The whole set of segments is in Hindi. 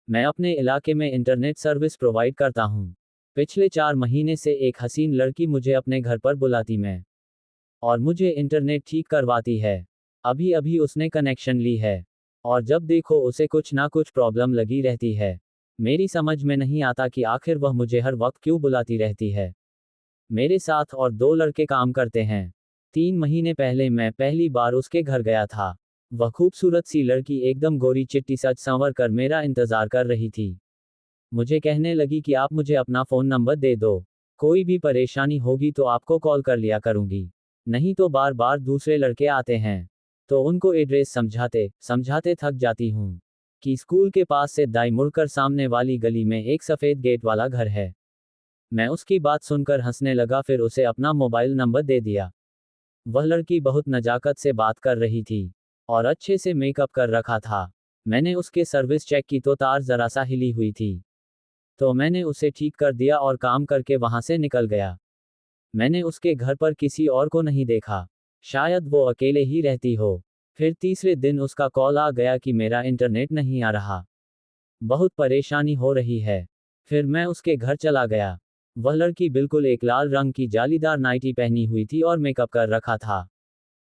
मैं अपने इलाके में इंटरनेट सर्विस प्रोवाइड करता हूँ। पिछले 4 महीने से एक हसीन लड़की मुझे अपने घर पर बुलाती मैं और मुझे इंटरनेट ठीक करवाती है। अभी अभी उसने कनेक्शन ली है और जब देखो उसे कुछ ना कुछ प्रॉब्लम लगी रहती है। मेरी समझ में नहीं आता कि आखिर वह मुझे हर वक्त क्यों बुलाती रहती है। मेरे साथ और 2 लड़के काम करते हैं। 3 महीने पहले मैं पहली बार उसके घर गया था। वह खूबसूरत सी लड़की एकदम गोरी चिट्टी सज संवर कर मेरा इंतजार कर रही थी। मुझे कहने लगी कि आप मुझे अपना फ़ोन नंबर दे दो। कोई भी परेशानी होगी तो आपको कॉल कर लिया करूंगी। नहीं तो बार बार दूसरे लड़के आते हैं। तो उनको एड्रेस समझाते समझाते थक जाती हूँ। कि स्कूल के पास से दाई मुड़कर सामने वाली गली में एक सफ़ेद गेट वाला घर है। मैं उसकी बात सुनकर हंसने लगा, फिर उसे अपना मोबाइल नंबर दे दिया। वह लड़की बहुत नजाकत से बात कर रही थी और अच्छे से मेकअप कर रखा था। मैंने उसके सर्विस चेक की तो तार जरा सा हिली हुई थी। तो मैंने उसे ठीक कर दिया और काम करके वहां से निकल गया। मैंने उसके घर पर किसी और को नहीं देखा। शायद वो अकेले ही रहती हो। फिर तीसरे दिन उसका कॉल आ गया कि मेरा इंटरनेट नहीं आ रहा। बहुत परेशानी हो रही है। फिर मैं उसके घर चला गया। वह लड़की बिल्कुल एक लाल रंग की जालीदार नाइटी पहनी हुई थी और मेकअप कर रखा था।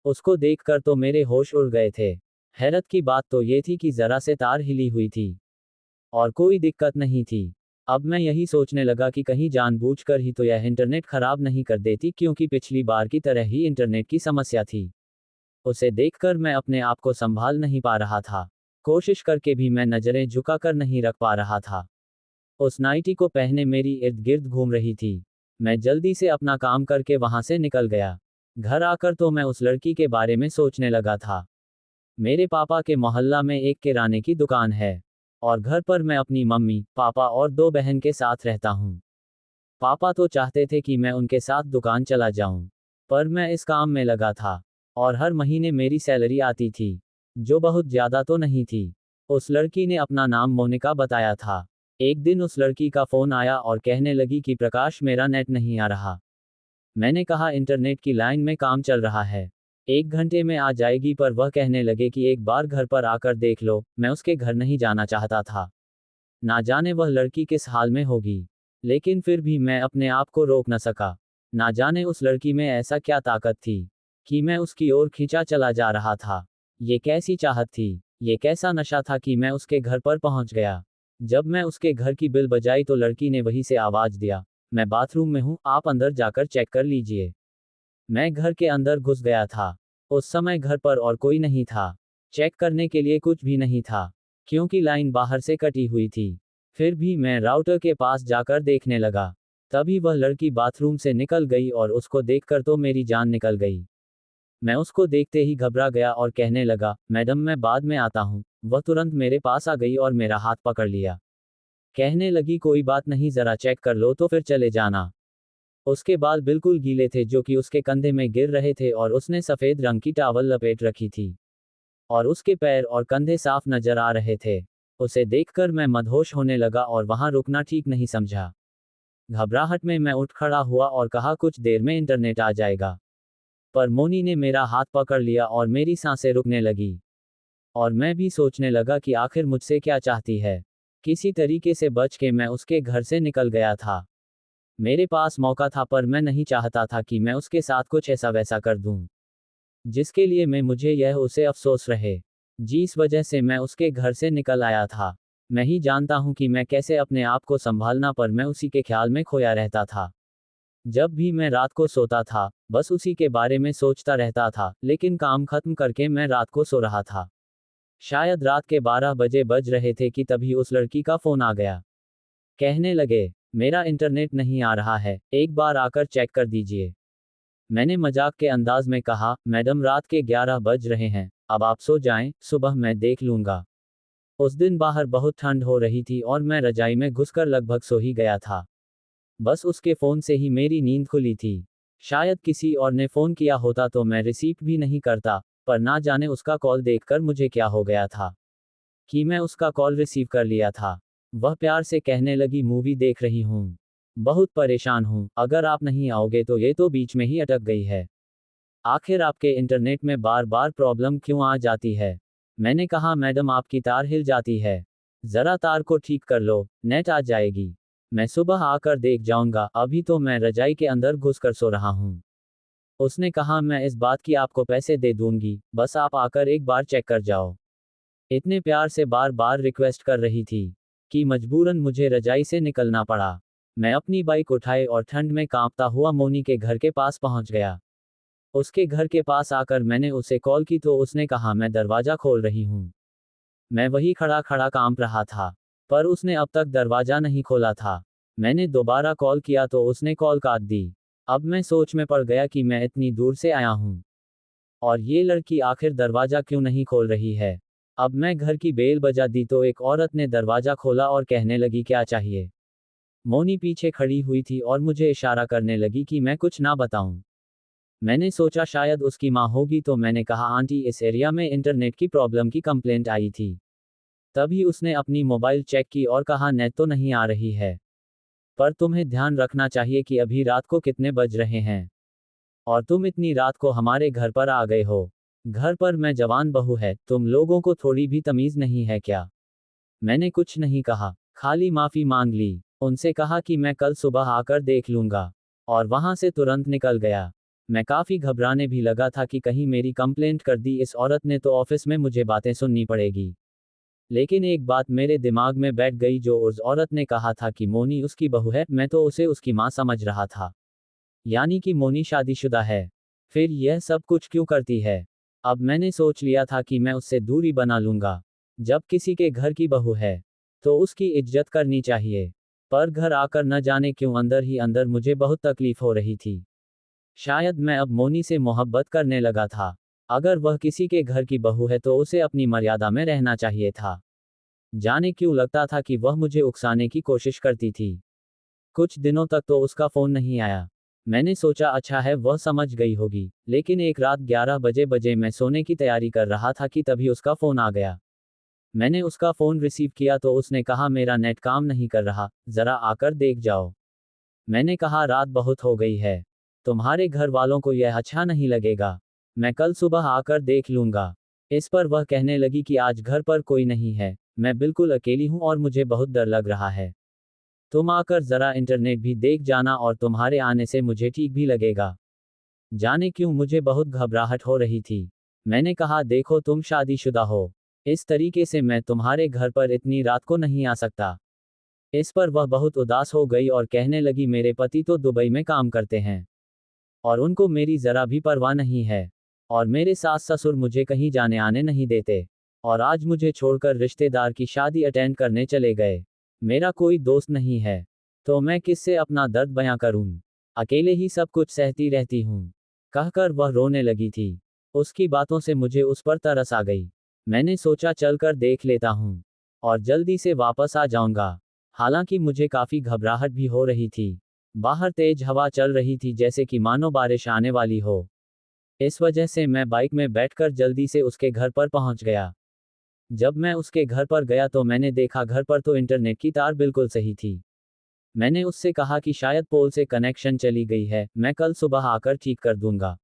उसको देखकर तो मेरे होश उड़ गए थे। हैरत की बात तो ये थी कि जरा से तार हिली हुई थी और कोई दिक्कत नहीं थी। अब मैं यही सोचने लगा कि कहीं जानबूझकर ही तो यह इंटरनेट खराब नहीं कर देती, क्योंकि पिछली बार की तरह ही इंटरनेट की समस्या थी। उसे देखकर मैं अपने आप को संभाल नहीं पा रहा था। कोशिश करके भी मैं नजरें झुकाकर नहीं रख पा रहा था। उस नाइटी को पहने मेरी इर्द गिर्द घूम रही थी। मैं जल्दी से अपना काम करके वहां से निकल गया। घर आकर तो मैं उस लड़की के बारे में सोचने लगा था। मेरे पापा के मोहल्ला में एक किराने की दुकान है और घर पर मैं अपनी मम्मी, पापा और 2 बहन के साथ रहता हूँ। पापा तो चाहते थे कि मैं उनके साथ दुकान चला जाऊं, पर मैं इस काम में लगा था और हर महीने मेरी सैलरी आती थी, जो बहुत ज्यादा तो नहीं थी। उस लड़की ने अपना नाम मोनिका बताया था। एक दिन उस लड़की का फोन आया और कहने लगी कि प्रकाश, मेरा नेट नहीं आ रहा। मैंने कहा इंटरनेट की लाइन में काम चल रहा है, 1 घंटे में आ जाएगी, पर वह कहने लगे कि एक बार घर पर आकर देख लो। मैं उसके घर नहीं जाना चाहता था। ना जाने वह लड़की किस हाल में होगी, लेकिन फिर भी मैं अपने आप को रोक न सका। ना जाने उस लड़की में ऐसा क्या ताकत थी कि मैं उसकी ओर खींचा चला जा रहा था। ये कैसी चाहत थी, ये कैसा नशा था कि मैं उसके घर पर पहुंच गया। जब मैं उसके घर की बिल बजाई तो लड़की ने वहीं से आवाज दिया, मैं बाथरूम में हूं, आप अंदर जाकर चेक कर लीजिए। मैं घर के अंदर घुस गया था। उस समय घर पर और कोई नहीं था। चेक करने के लिए कुछ भी नहीं था, क्योंकि लाइन बाहर से कटी हुई थी। फिर भी मैं राउटर के पास जाकर देखने लगा। तभी वह लड़की बाथरूम से निकल गई और उसको देखकर तो मेरी जान निकल गई। मैं उसको देखते ही घबरा गया और कहने लगा, मैडम मैं बाद में आता हूँ। वह तुरंत मेरे पास आ गई और मेरा हाथ पकड़ लिया। कहने लगी, कोई बात नहीं, जरा चेक कर लो तो फिर चले जाना। उसके बाल बिल्कुल गीले थे जो कि उसके कंधे में गिर रहे थे और उसने सफेद रंग की टॉवल लपेट रखी थी और उसके पैर और कंधे साफ नजर आ रहे थे। उसे देखकर मैं मदहोश होने लगा और वहां रुकना ठीक नहीं समझा। घबराहट में मैं उठ खड़ा हुआ और कहा, कुछ देर में इंटरनेट आ जाएगा। पर मोनी ने मेरा हाथ पकड़ लिया और मेरी सांसें रुकने लगी और मैं भी सोचने लगा कि आखिर मुझसे क्या चाहती है। किसी तरीके से बच के मैं उसके घर से निकल गया था। मेरे पास मौका था, पर मैं नहीं चाहता था कि मैं उसके साथ कुछ ऐसा वैसा कर दूं जिसके लिए मैं मुझे यह उसे अफसोस रहे। जिस वजह से मैं उसके घर से निकल आया था। मैं ही जानता हूं कि मैं कैसे अपने आप को संभालना, पर मैं उसी के ख्याल में खोया रहता था। जब भी मैं रात को सोता था, बस उसी के बारे में सोचता रहता था, लेकिन काम खत्म करके मैं रात को सो रहा था। शायद रात के 12 बजे बज रहे थे कि तभी उस लड़की का फोन आ गया। कहने लगे, मेरा इंटरनेट नहीं आ रहा है, एक बार आकर चेक कर दीजिए। मैंने मजाक के अंदाज में कहा, मैडम रात के 11 बज रहे हैं, अब आप सो जाएं, सुबह मैं देख लूंगा। उस दिन बाहर बहुत ठंड हो रही थी और मैं रजाई में घुसकर लगभग सो ही गया था। बस उसके फोन से ही मेरी नींद खुली थी। शायद किसी और ने फोन किया होता तो मैं रिसीव भी नहीं करता, पर ना जाने उसका कॉल देखकर मुझे क्या हो गया था कि मैं उसका कॉल रिसीव कर लिया था। वह प्यार से कहने लगी, मूवी देख रही हूँ, बहुत परेशान हूँ, अगर आप नहीं आओगे तो ये तो बीच में ही अटक गई है। आखिर आपके इंटरनेट में बार बार प्रॉब्लम क्यों आ जाती है? मैंने कहा, मैडम आपकी तार हिल जाती है। जरा तार को ठीक कर लो, नेट आ जाएगी। मैं सुबह आकर देख जाऊंगा, अभी तो मैं रजाई के अंदर घुसकर सो रहा हूँ। उसने कहा, मैं इस बात की आपको पैसे दे दूंगी, बस आप आकर एक बार चेक कर जाओ। इतने प्यार से बार बार रिक्वेस्ट कर रही थी कि मजबूरन मुझे रजाई से निकलना पड़ा। मैं अपनी बाइक उठाए और ठंड में कांपता हुआ मोनी के घर के पास पहुंच गया। उसके घर के पास आकर मैंने उसे कॉल की तो उसने कहा, मैं दरवाजा खोल रही हूँ। मैं वही खड़ा खड़ा कांप रहा था, पर उसने अब तक दरवाजा नहीं खोला था। मैंने दोबारा कॉल किया तो उसने कॉल काट दी। अब मैं सोच में पड़ गया कि मैं इतनी दूर से आया हूँ और ये लड़की आखिर दरवाजा क्यों नहीं खोल रही है। अब मैं घर की बेल बजा दी तो एक औरत ने दरवाजा खोला और कहने लगी, क्या चाहिए। मोनी पीछे खड़ी हुई थी और मुझे इशारा करने लगी कि मैं कुछ ना बताऊं। मैंने सोचा शायद उसकी माँ होगी तो मैंने कहा, आंटी इस एरिया में इंटरनेट की प्रॉब्लम की कंप्लेंट आई थी। तभी उसने अपनी मोबाइल चेक की और कहा, नेट तो नहीं आ रही है, पर तुम्हें ध्यान रखना चाहिए कि अभी रात को कितने बज रहे हैं और तुम इतनी रात को हमारे घर पर आ गए हो। घर पर मैं जवान बहू है, तुम लोगों को थोड़ी भी तमीज नहीं है क्या। मैंने कुछ नहीं कहा, खाली माफी मांग ली। उनसे कहा कि मैं कल सुबह आकर देख लूंगा और वहां से तुरंत निकल गया। मैं काफी घबराने भी लगा था कि कहीं मेरी कंप्लेंट कर दी इस औरत ने तो ऑफिस में मुझे बातें सुननी पड़ेगी। लेकिन एक बात मेरे दिमाग में बैठ गई, जो उस औरत ने कहा था कि मोनी उसकी बहू है, मैं तो उसे उसकी माँ समझ रहा था। यानी कि मोनी शादीशुदा है। फिर यह सब कुछ क्यों करती है। अब मैंने सोच लिया था कि मैं उससे दूरी बना लूंगा। जब किसी के घर की बहू है तो उसकी इज्जत करनी चाहिए। पर घर आकर न जाने क्यों अंदर ही अंदर मुझे बहुत तकलीफ हो रही थी। शायद मैं अब मोनी से मोहब्बत करने लगा था। अगर वह किसी के घर की बहू है तो उसे अपनी मर्यादा में रहना चाहिए था। जाने क्यों लगता था कि वह मुझे उकसाने की कोशिश करती थी। कुछ दिनों तक तो उसका फोन नहीं आया। मैंने सोचा अच्छा है वह समझ गई होगी, लेकिन एक रात 11 बजे मैं सोने की तैयारी कर रहा था कि तभी उसका फोन आ गया। मैंने उसका फोन रिसीव किया तो उसने कहा, मेरा नेट काम नहीं कर रहा, जरा आकर देख जाओ। मैंने कहा, रात बहुत हो गई है, तुम्हारे घर वालों को यह अच्छा नहीं लगेगा, मैं कल सुबह आकर देख लूंगा। इस पर वह कहने लगी कि आज घर पर कोई नहीं है, मैं बिल्कुल अकेली हूं और मुझे बहुत डर लग रहा है। तुम आकर जरा इंटरनेट भी देख जाना और तुम्हारे आने से मुझे ठीक भी लगेगा। जाने क्यों मुझे बहुत घबराहट हो रही थी। मैंने कहा, देखो तुम शादीशुदा हो, इस तरीके से मैं तुम्हारे घर पर इतनी रात को नहीं आ सकता। इस पर वह बहुत उदास हो गई और कहने लगी, मेरे पति तो दुबई में काम करते हैं और उनको मेरी जरा भी परवाह नहीं है और मेरे सास ससुर मुझे कहीं जाने आने नहीं देते और आज मुझे छोड़कर रिश्तेदार की शादी अटेंड करने चले गए। मेरा कोई दोस्त नहीं है, तो मैं किससे अपना दर्द बयां करूं। अकेले ही सब कुछ सहती रहती हूं। कहकर वह रोने लगी थी। उसकी बातों से मुझे उस पर तरस आ गई। मैंने सोचा चलकर देख लेता हूं और जल्दी से वापस आ जाऊंगा। हालांकि मुझे काफी घबराहट भी हो रही थी। बाहर तेज हवा चल रही थी, जैसे कि मानो बारिश आने वाली हो। इस वजह से मैं बाइक में बैठकर जल्दी से उसके घर पर पहुंच गया। जब मैं उसके घर पर गया तो मैंने देखा घर पर तो इंटरनेट की तार बिल्कुल सही थी। मैंने उससे कहा कि शायद पोल से कनेक्शन चली गई है, मैं कल सुबह आकर ठीक कर दूंगा।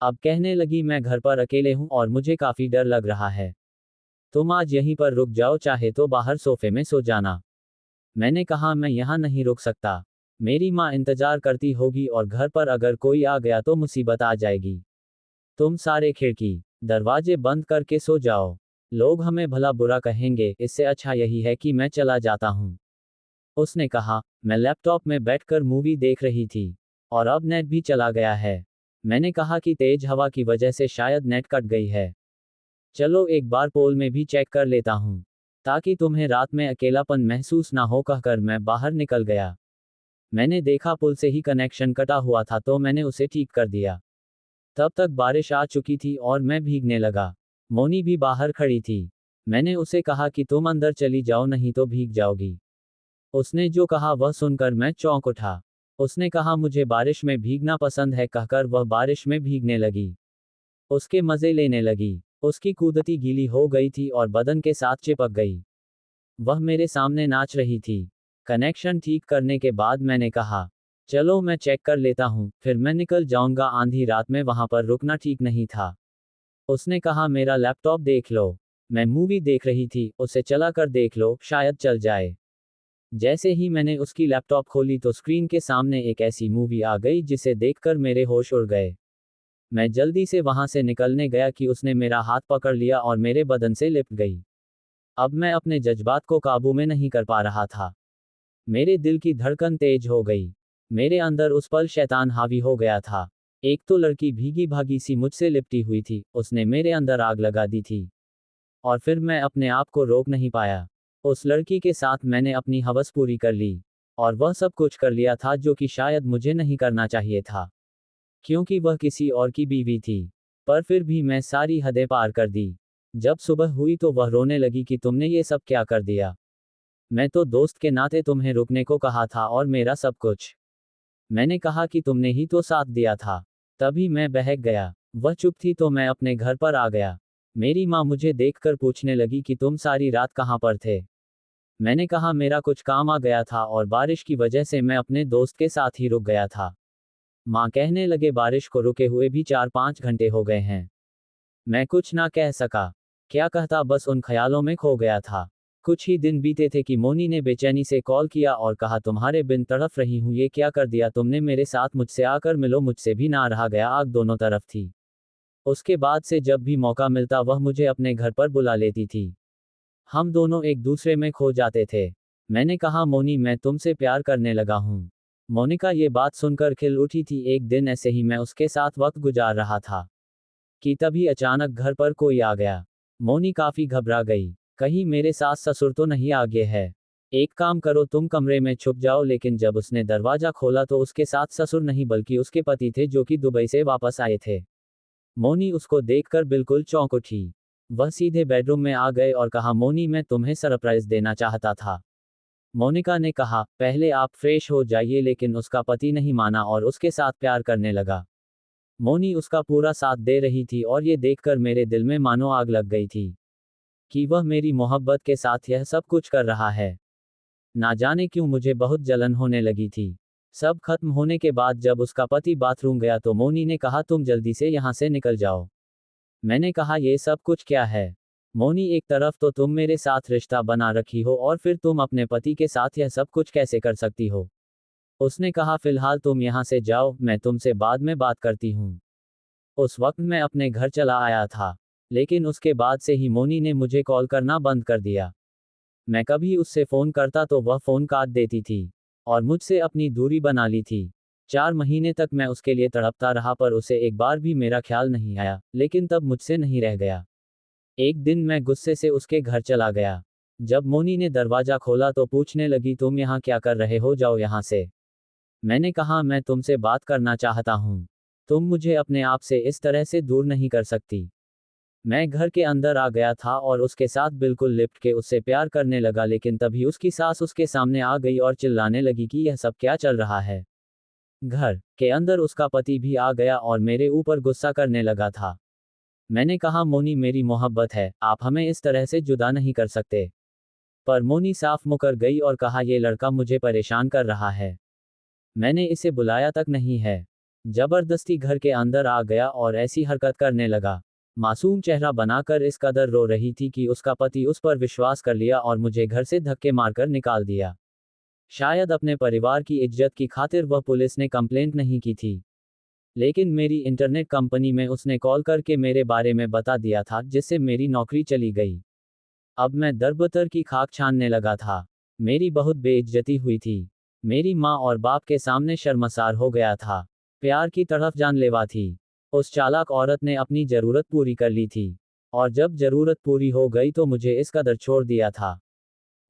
अब कहने लगी, मैं घर पर अकेले हूं और मुझे काफी डर लग रहा है। तुम आज यहीं पर रुक जाओ, चाहे तो बाहर सोफे में सो जाना। मैंने कहा, मैं यहाँ नहीं रुक सकता। मेरी माँ इंतजार करती होगी और घर पर अगर कोई आ गया तो मुसीबत आ जाएगी। तुम सारे खिड़की दरवाजे बंद करके सो जाओ। लोग हमें भला बुरा कहेंगे, इससे अच्छा यही है कि मैं चला जाता हूँ। उसने कहा। मैं लैपटॉप में बैठकर मूवी देख रही थी और अब नेट भी चला गया है। मैंने कहा कि तेज हवा की वजह से शायद नेट कट गई है। चलो एक बार पोल में भी चेक कर लेता हूँ, ताकि तुम्हें रात में अकेलापन महसूस ना हो। कहकर मैं बाहर निकल गया। मैंने देखा पुल से ही कनेक्शन कटा हुआ था तो मैंने उसे ठीक कर दिया। तब तक बारिश आ चुकी थी और मैं भीगने लगा। मोनी भी बाहर खड़ी थी। मैंने उसे कहा कि तुम अंदर चली जाओ, नहीं तो भीग जाओगी। उसने जो कहा वह सुनकर मैं चौंक उठा। उसने कहा, मुझे बारिश में भीगना पसंद है। कहकर वह बारिश में भीगने लगी, उसके मजे लेने लगी। उसकी कूदती गीली हो गई थी और बदन के साथ चिपक गई। वह मेरे सामने नाच रही थी। कनेक्शन ठीक करने के बाद मैंने कहा, चलो मैं चेक कर लेता हूँ, फिर मैं निकल जाऊंगा। आंधी रात में वहां पर रुकना ठीक नहीं था। उसने कहा, मेरा लैपटॉप देख लो। मैं मूवी देख रही थी, उसे चला कर देख लो, शायद चल जाए। जैसे ही मैंने उसकी लैपटॉप खोली तो स्क्रीन के सामने एक ऐसी मूवी आ गई जिसे देखकर मेरे होश उड़ गए। मैं जल्दी से वहां से निकलने गया कि उसने मेरा हाथ पकड़ लिया और मेरे बदन से लिपट गई। अब मैं अपने जज्बात को काबू में नहीं कर पा रहा था। मेरे दिल की धड़कन तेज हो गई। मेरे अंदर उस पल शैतान हावी हो गया था। एक तो लड़की भीगी भागी सी मुझसे लिपटी हुई थी, उसने मेरे अंदर आग लगा दी थी। और फिर मैं अपने आप को रोक नहीं पाया। उस लड़की के साथ मैंने अपनी हवस पूरी कर ली। और वह सब कुछ कर लिया था जो कि शायद मुझे नहीं करना चाहिए था, क्योंकि वह किसी और की बीवी थी। पर फिर भी मैं सारी हदें पार कर दी। जब सुबह हुई तो वह रोने लगी कि तुमने ये सब क्या कर दिया। मैं तो दोस्त के नाते तुम्हें रुकने को कहा था और मेरा सब कुछ। मैंने कहा कि तुमने ही तो साथ दिया था। तभी मैं बहक गया। वह चुप थी तो मैं अपने घर पर आ गया। मेरी माँ मुझे देखकर पूछने लगी कि तुम सारी रात कहाँ पर थे। मैंने कहा मेरा कुछ काम आ गया था और बारिश की वजह से मैं अपने दोस्त के साथ ही रुक गया था। माँ कहने लगे बारिश को रुके हुए भी 4-5 घंटे हो गए हैं। मैं कुछ ना कह सका। क्या कहता, बस उन ख्यालों में खो गया था। कुछ ही दिन बीते थे कि मोनी ने बेचैनी से कॉल किया और कहा तुम्हारे बिन तड़फ रही हूँ, ये क्या कर दिया तुमने मेरे साथ, मुझसे आकर मिलो। मुझसे भी ना रहा गया, आग दोनों तरफ थी। उसके बाद से जब भी मौका मिलता वह मुझे अपने घर पर बुला लेती थी। हम दोनों एक दूसरे में खो जाते थे। मैंने कहा मोनी मैं तुमसे प्यार करने लगा हूँ। मोनिका ये बात सुनकर खिल उठी थी। एक दिन ऐसे ही मैं उसके साथ वक्त गुजार रहा था कि तभी अचानक घर पर कोई आ गया। मोनी काफी घबरा गई। कहीं मेरे सास ससुर तो नहीं आ गए हैं। एक काम करो, तुम कमरे में छुप जाओ। लेकिन जब उसने दरवाजा खोला तो उसके साथ ससुर नहीं बल्कि उसके पति थे जो कि दुबई से वापस आए थे। मोनी उसको देखकर बिल्कुल चौंक उठी। वह सीधे बेडरूम में आ गए और कहा मोनी मैं तुम्हें सरप्राइज देना चाहता था। मोनिका ने कहा पहले आप फ्रेश हो जाइए, लेकिन उसका पति नहीं माना और उसके साथ प्यार करने लगा। मोनी उसका पूरा साथ दे रही थी और ये देखकर मेरे दिल में मानो आग लग गई थी कि वह मेरी मोहब्बत के साथ यह सब कुछ कर रहा है। ना जाने क्यों मुझे बहुत जलन होने लगी थी। सब खत्म होने के बाद जब उसका पति बाथरूम गया तो मोनी ने कहा तुम जल्दी से यहाँ से निकल जाओ। मैंने कहा ये सब कुछ क्या है। मोनी एक तरफ तो तुम मेरे साथ रिश्ता बना रखी हो और फिर तुम अपने पति के साथ यह सब कुछ कैसे कर सकती हो। उसने कहा फिलहाल तुम यहाँ से जाओ, मैं तुमसे बाद में बात करती हूँ। उस वक्त मैं अपने घर चला आया था। लेकिन उसके बाद से ही मोनी ने मुझे कॉल करना बंद कर दिया। मैं कभी उससे फ़ोन करता तो वह फ़ोन काट देती थी और मुझसे अपनी दूरी बना ली थी। 4 महीने तक मैं उसके लिए तड़पता रहा पर उसे एक बार भी मेरा ख्याल नहीं आया, लेकिन तब मुझसे नहीं रह गया। एक दिन मैं गुस्से से उसके घर चला गया। जब मोनी ने दरवाजा खोला तो पूछने लगी तुम यहाँ क्या कर रहे हो, जाओ यहाँ से। मैंने कहा मैं तुमसे बात करना चाहता हूँ। तुम मुझे अपने आप से इस तरह से दूर नहीं कर सकती। मैं घर के अंदर आ गया था और उसके साथ बिल्कुल लिपट के उससे प्यार करने लगा, लेकिन तभी उसकी सास उसके सामने आ गई और चिल्लाने लगी कि यह सब क्या चल रहा है। घर के अंदर उसका पति भी आ गया और मेरे ऊपर गुस्सा करने लगा था। मैंने कहा मोनी मेरी मोहब्बत है, आप हमें इस तरह से जुदा नहीं कर सकते। पर मोनी साफ मुकर गई और कहा ये लड़का मुझे परेशान कर रहा है। मैंने इसे बुलाया तक नहीं है। जबरदस्ती घर के अंदर आ गया और ऐसी हरकत करने लगा। मासूम चेहरा बनाकर इस कदर रो रही थी कि उसका पति उस पर विश्वास कर लिया और मुझे घर से धक्के मारकर निकाल दिया। शायद अपने परिवार की इज्जत की खातिर वह पुलिस ने कंप्लेंट नहीं की थी, लेकिन मेरी इंटरनेट कंपनी में उसने कॉल करके मेरे बारे में बता दिया था, जिससे मेरी नौकरी चली गई। अब मैं दरबदर की खाक छानने लगा था। मेरी बहुत बेइज्जती हुई थी। मेरी माँ और बाप के सामने शर्मसार हो गया था। प्यार की तड़फ जानलेवा थी। उस चालाक औरत ने अपनी जरूरत पूरी कर ली थी और जब जरूरत पूरी हो गई तो मुझे इस कदर छोड़ दिया था।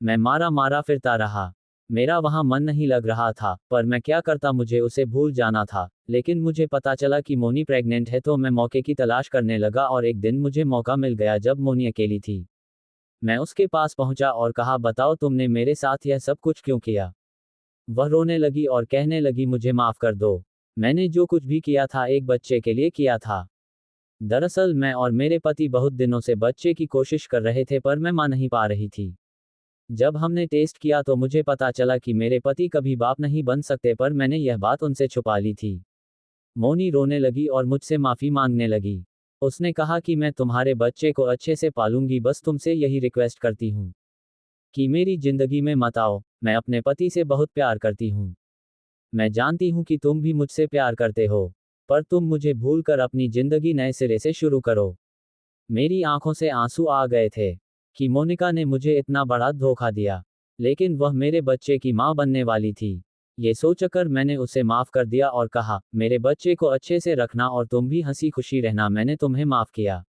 मैं मारा मारा फिरता रहा। मेरा वहां मन नहीं लग रहा था, पर मैं क्या करता, मुझे उसे भूल जाना था। लेकिन मुझे पता चला कि मोनी प्रेग्नेंट है तो मैं मौके की तलाश करने लगा और एक दिन मुझे मौका मिल गया जब मोनी अकेली थी। मैं उसके पास पहुंचा और कहा बताओ तुमने मेरे साथ यह सब कुछ क्यों किया। वह रोने लगी और कहने लगी मुझे माफ कर दो। मैंने जो कुछ भी किया था एक बच्चे के लिए किया था। दरअसल मैं और मेरे पति बहुत दिनों से बच्चे की कोशिश कर रहे थे पर मैं मां नहीं पा रही थी। जब हमने टेस्ट किया तो मुझे पता चला कि मेरे पति कभी बाप नहीं बन सकते, पर मैंने यह बात उनसे छुपा ली थी। मोनी रोने लगी और मुझसे माफी मांगने लगी। उसने कहा कि मैं तुम्हारे बच्चे को अच्छे से पालूंगी, बस तुमसे यही रिक्वेस्ट करती हूँ कि मेरी जिंदगी में मत आओ। मैं अपने पति से बहुत प्यार करती हूँ। मैं जानती हूँ कि तुम भी मुझसे प्यार करते हो, पर तुम मुझे भूलकर अपनी जिंदगी नए सिरे से शुरू करो। मेरी आंखों से आंसू आ गए थे कि मोनिका ने मुझे इतना बड़ा धोखा दिया, लेकिन वह मेरे बच्चे की मां बनने वाली थी। ये सोचकर मैंने उसे माफ कर दिया और कहा, मेरे बच्चे को अच्छे से रखना और तुम भी हंसी खुशी रहना, मैंने तुम्हें माफ किया।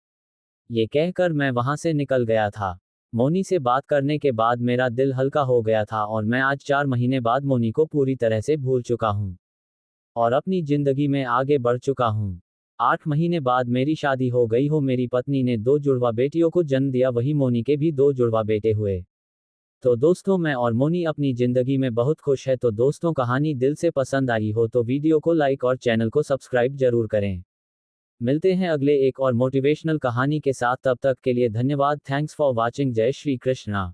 ये कहकर मैं वहां से निकल गया था। मोनी से बात करने के बाद मेरा दिल हल्का हो गया था और मैं आज 4 महीने बाद मोनी को पूरी तरह से भूल चुका हूँ और अपनी जिंदगी में आगे बढ़ चुका हूँ। 8 महीने बाद मेरी शादी हो गई हो, मेरी पत्नी ने 2 जुड़वा बेटियों को जन्म दिया, वही मोनी के भी 2 जुड़वा बेटे हुए। तो दोस्तों, मैं और मोनी अपनी जिंदगी में बहुत खुश है। तो दोस्तों, कहानी दिल से पसंद आई हो तो वीडियो को लाइक और चैनल को सब्सक्राइब जरूर करें। मिलते हैं अगले एक और मोटिवेशनल कहानी के साथ, तब तक के लिए धन्यवाद। Thanks for watching. जय श्री कृष्णा।